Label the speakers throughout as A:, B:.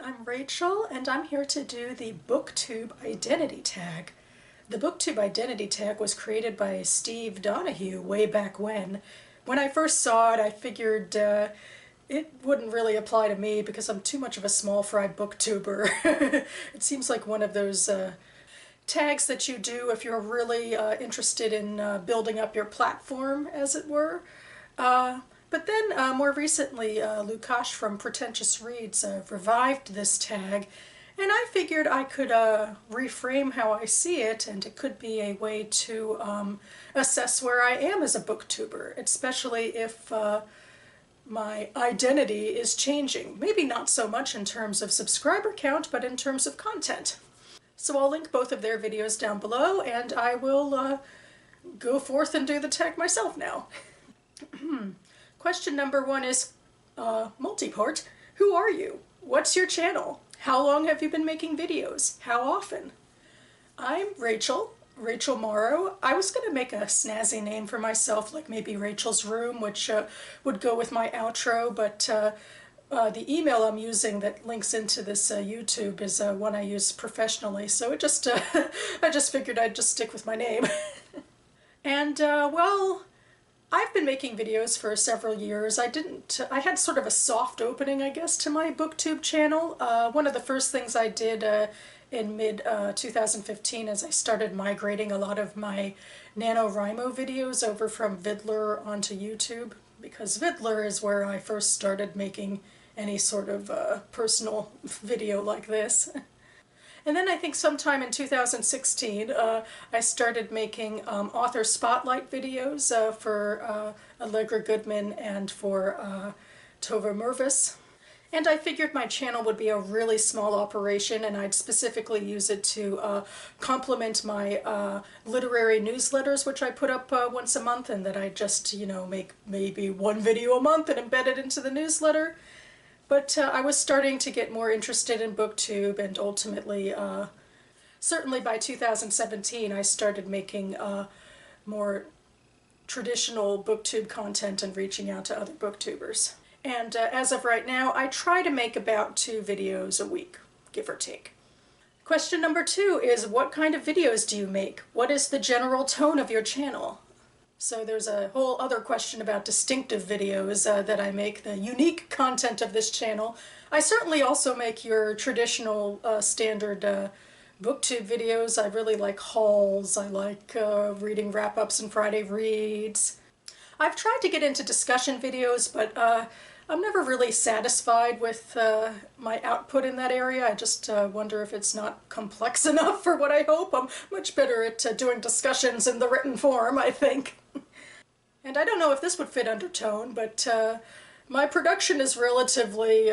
A: I'm Rachel, and I'm here to do the BookTube Identity Tag. The BookTube Identity Tag was created by Steve Donahue way back when. When I first saw it, I figured it wouldn't really apply to me because I'm too much of a small fry booktuber. It seems like one of those tags that you do if you're really interested in building up your platform, as it were. But then more recently, Lukash from Pretentious Reads revived this tag, and I figured I could reframe how I see it, and it could be a way to assess where I am as a booktuber, especially if my identity is changing. Maybe not so much in terms of subscriber count, but in terms of content. So I'll link both of their videos down below, and I will go forth and do the tag myself now. Question number 1 is multi-part. Who are you? What's your channel? How long have you been making videos? How often? I'm Rachel Morrow. I was going to make a snazzy name for myself, like maybe Rachel's Room, which would go with my outro, but the email I'm using that links into this YouTube is one I use professionally, so it just I just figured I'd just stick with my name. And well, I've been making videos for several years. I had sort of a soft opening, I guess, to my BookTube channel. One of the first things I did in mid-2015 is I started migrating a lot of my NaNoWriMo videos over from Vidler onto YouTube, because Vidler is where I first started making any sort of personal video like this. And then I think sometime in 2016, I started making author spotlight videos for Allegra Goodman and for Tova Mervis. And I figured my channel would be a really small operation, and I'd specifically use it to complement my literary newsletters, which I put up once a month, and that I just, you know, make maybe one video a month and embed it into the newsletter. But I was starting to get more interested in BookTube, and ultimately, certainly by 2017, I started making more traditional BookTube content and reaching out to other booktubers. And as of right now, I try to make about 2 videos a week, give or take. Question number 2 is, what kind of videos do you make? What is the general tone of your channel? So there's a whole other question about distinctive videos that I make, the unique content of this channel. I certainly also make your traditional standard BookTube videos. I really like hauls. I like reading wrap-ups and Friday reads. I've tried to get into discussion videos, but I'm never really satisfied with my output in that area. I just wonder if it's not complex enough for what I hope. I'm much better at doing discussions in the written form, I think. And I don't know if this would fit under tone, but my production is relatively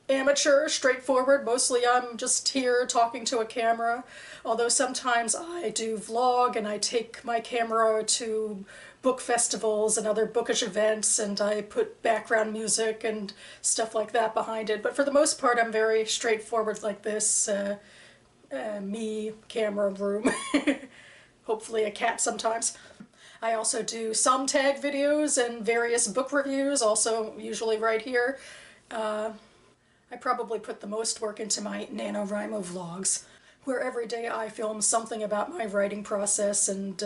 A: amateur, straightforward. Mostly I'm just here talking to a camera, although sometimes I do vlog and I take my camera to book festivals and other bookish events, and I put background music and stuff like that behind it. But for the most part, I'm very straightforward like this. Me, camera, room, hopefully a cat sometimes. I also do some tag videos and various book reviews, also usually right here. I probably put the most work into my NaNoWriMo vlogs, where every day I film something about my writing process and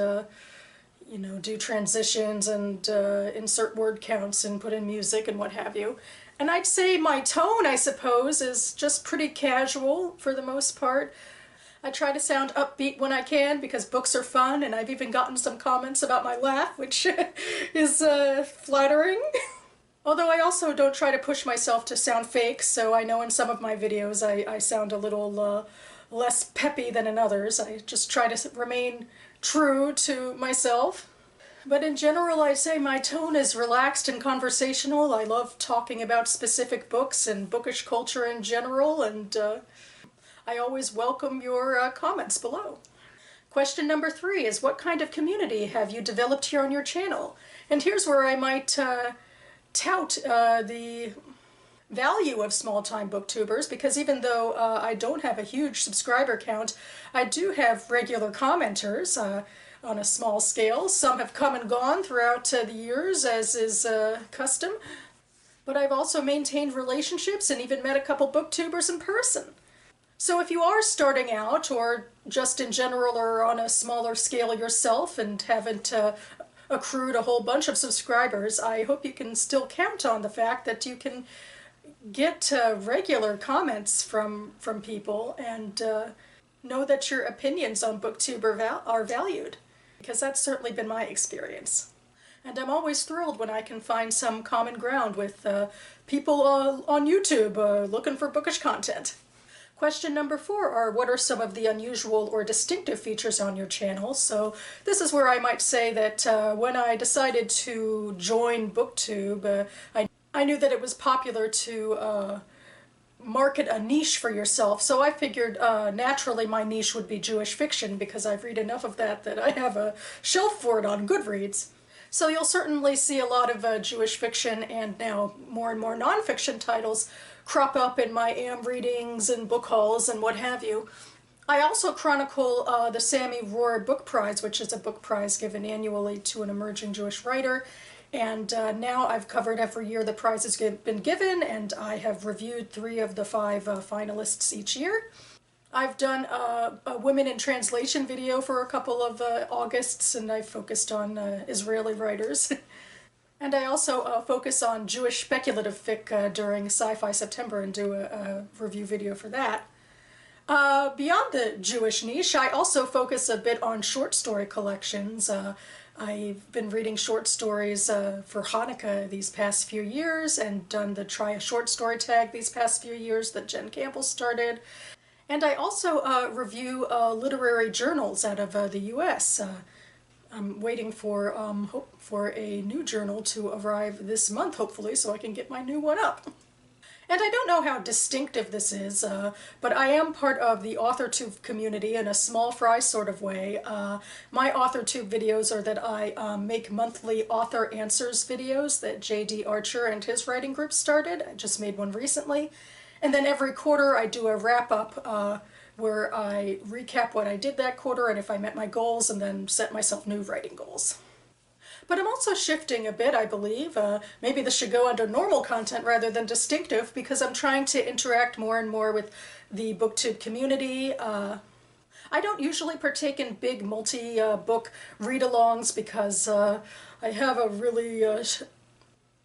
A: you know, do transitions and insert word counts and put in music and what have you. And I'd say my tone, I suppose, is just pretty casual for the most part. I try to sound upbeat when I can because books are fun, and I've even gotten some comments about my laugh, which is flattering. Although I also don't try to push myself to sound fake, so I know in some of my videos I sound a little less peppy than in others. I just try to remain true to myself. But in general, I say my tone is relaxed and conversational. I love talking about specific books and bookish culture in general, and I always welcome your comments below. Question number 3 is, what kind of community have you developed here on your channel? And here's where I might tout the value of small-time booktubers, because even though I don't have a huge subscriber count, I do have regular commenters on a small scale. Some have come and gone throughout the years, as is custom. But I've also maintained relationships and even met a couple booktubers in person. So if you are starting out, or just in general or on a smaller scale yourself and haven't accrued a whole bunch of subscribers, I hope you can still count on the fact that you can get regular comments from people and know that your opinions on BookTube are valued, because that's certainly been my experience. And I'm always thrilled when I can find some common ground with people on YouTube looking for bookish content. Question number 4 are, what are some of the unusual or distinctive features on your channel? So this is where I might say that when I decided to join BookTube, I knew that it was popular to market a niche for yourself, so I figured naturally my niche would be Jewish fiction, because I've read enough of that I have a shelf for it on Goodreads. So you'll certainly see a lot of Jewish fiction and now more and more nonfiction titles crop up in my AM readings and book hauls and what have you. I also chronicle the Sammy Rohr Book Prize, which is a book prize given annually to an emerging Jewish writer. And now I've covered every year the prize has been given, and I have reviewed 3 of the 5 finalists each year. I've done a Women in Translation video for a couple of Augusts, and I've focused on Israeli writers. And I also focus on Jewish speculative fic during Sci-Fi September and do a review video for that. Beyond the Jewish niche, I also focus a bit on short story collections. I've been reading short stories for Hanukkah these past few years, and done the Try a Short Story tag these past few years that Jen Campbell started. And I also review literary journals out of the US. I'm waiting for a new journal to arrive this month, hopefully, so I can get my new one up. And I don't know how distinctive this is, but I am part of the AuthorTube community in a small fry sort of way. My AuthorTube videos are that I make monthly author answers videos that J.D. Archer and his writing group started. I just made one recently. And then every quarter I do a wrap-up where I recap what I did that quarter and if I met my goals, and then set myself new writing goals. But I'm also shifting a bit, I believe. Maybe this should go under normal content rather than distinctive, because I'm trying to interact more and more with the BookTube community. I don't usually partake in big multi-book read-alongs because I have a really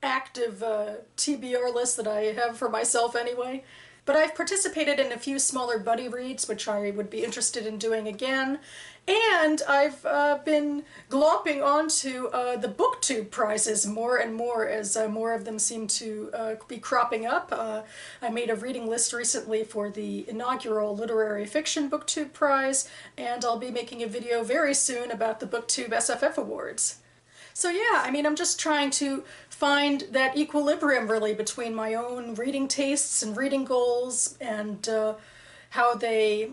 A: active TBR list that I have for myself anyway. But I've participated in a few smaller buddy reads, which I would be interested in doing again. And I've been glomping onto the BookTube prizes more and more as more of them seem to be cropping up. I made a reading list recently for the inaugural Literary Fiction BookTube Prize, and I'll be making a video very soon about the BookTube SFF Awards. So yeah, I mean, I'm just trying to find that equilibrium really between my own reading tastes and reading goals, and how they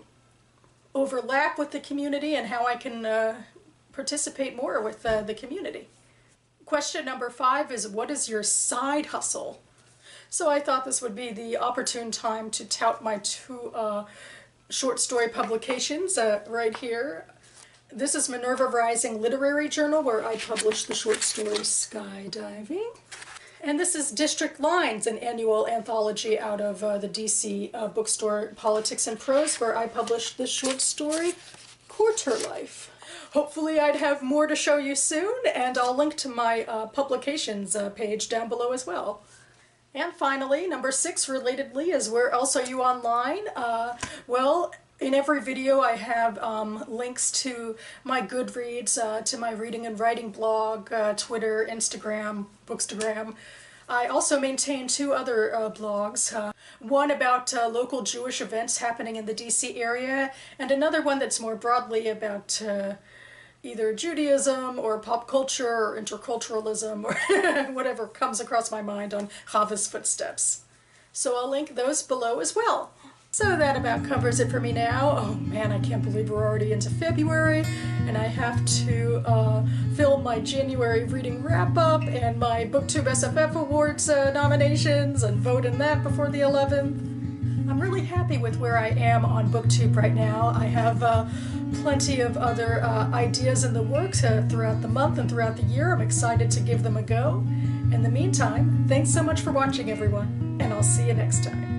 A: overlap with the community, and how I can participate more with the community. Question number 5 is, what is your side hustle? So I thought this would be the opportune time to tout my 2 short story publications right here. This is Minerva Rising Literary Journal, where I publish the short story Skydiving. And this is District Lines, an annual anthology out of the DC bookstore Politics and Prose, where I published the short story Quarter Life. Hopefully I'd have more to show you soon, and I'll link to my publications page down below as well. And finally, number 6, relatedly, is where else are you online? Well, in every video I have links to my Goodreads, to my reading and writing blog, Twitter, Instagram, Bookstagram. I also maintain 2 other blogs, one about local Jewish events happening in the DC area, and another one that's more broadly about either Judaism or pop culture or interculturalism or whatever comes across my mind on Chava's footsteps. So I'll link those below as well. So that about covers it for me now. Oh man, I can't believe we're already into February, and I have to film my January reading wrap-up and my BookTube SFF Awards nominations and vote in that before the 11th. I'm really happy with where I am on BookTube right now. I have plenty of other ideas in the works throughout the month and throughout the year. I'm excited to give them a go. In the meantime, thanks so much for watching, everyone, and I'll see you next time.